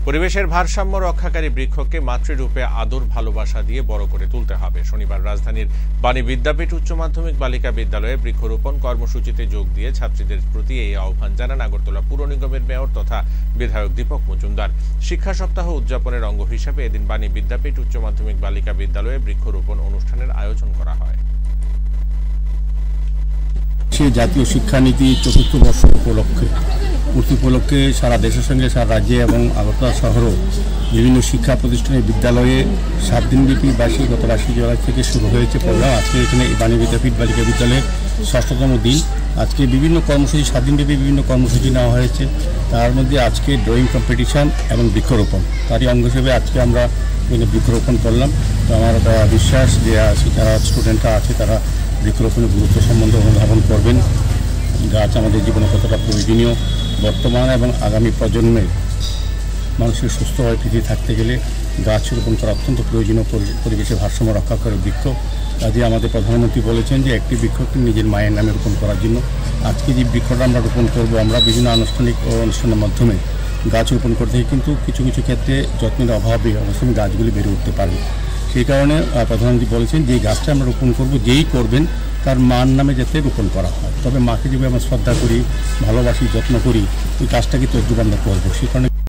পরিবেশের ভারসাম্য রক্ষাকারী বৃক্ষকে মাতৃরূপে আদর ভালোবাসা দিয়ে বড় করে তুলতে হবে। শনিবার রাজধানীর বাণী বিদ্যাপীঠ উচ্চ মাধ্যমিক বালিকা বিদ্যালয়ে বৃক্ষরোপণ কর্মসূচিতে যোগ দিয়ে ছাত্রীদের প্রতি এই আহ্বান জানান আগরতলা পুর নিগমের মেয়র তথা বিধায়ক দীপক মজুমদার। শিক্ষা সপ্তাহ উদযাপনের অঙ্গ হিসেবে এদিন বাণী বিদ্যাপীঠ উচ্চ মাধ্যমিক বালিকা বিদ্যালয়ে বৃক্ষরোপণ অনুষ্ঠানের আয়োজন করা হয়। জাতীয় শিক্ষানীতি চতুর্থ বর্ষ উপলক্ষে সারা দেশের সঙ্গে সারা রাজ্যে এবং আগরতলা শহরেও বিভিন্ন শিক্ষা প্রতিষ্ঠানের বিদ্যালয়ে 7 দিনব্যাপী গত 22 জুলাই থেকে শুরু হয়েছে প্রোগ্রাম। আজকে এখানে বাণী বিদ্যাপীঠ বালিকা বিদ্যালয়ের 6ম দিন। আজকে বিভিন্ন কর্মসূচি 7 দিনব্যাপী বিভিন্ন কর্মসূচি নেওয়া হয়েছে। তার মধ্যে আজকে ড্রয়িং কম্পিটিশান এবং বৃক্ষরোপণ, তারই অঙ্গ হিসেবে আজকে আমরা বৃক্ষরোপণ করলাম। তো আমার বিশ্বাস যে যারা স্টুডেন্টরা আছে তারা বৃক্ষরোপণের গুরুত্ব সম্বন্ধে অনুধাবন করবেন। গাছ আমাদের জীবনে কতটা প্রয়োজনীয়, বর্তমান এবং আগামী প্রজন্মের মানুষের সুস্থভাবে পৃথিবী থাকতে গেলে গাছ রোপণ করা অত্যন্ত প্রয়োজনীয়। পরিবেশের ভারসাম্য রক্ষা করে বৃক্ষ। কাজে আমাদের প্রধানমন্ত্রী বলেছেন যে একটি বৃক্ষকে নিজের মায়ের নামে রোপণ করার জন্য। আজকে যে বৃক্ষটা আমরা রোপণ করব, আমরা বিভিন্ন আনুষ্ঠানিক অনুষ্ঠানের মাধ্যমে গাছ রোপণ করতে কিন্তু কিছু কিছু ক্ষেত্রে যত্নের অভাবে অনেক সময় গাছগুলি বেড়ে উঠতে পারে। সেই কারণে প্রধানমন্ত্রী বলেছেন যে গাছটা আমরা রোপণ করব, যেই করবেন তার মার নামে যাতে রোপণ করা হয়। তবে মাকে যেভাবে আমরা শ্রদ্ধা করি, ভালোবাসি, যত্ন করি, ওই গাছটাকে তদ্রুপ আমরা করবো। সেই কারণে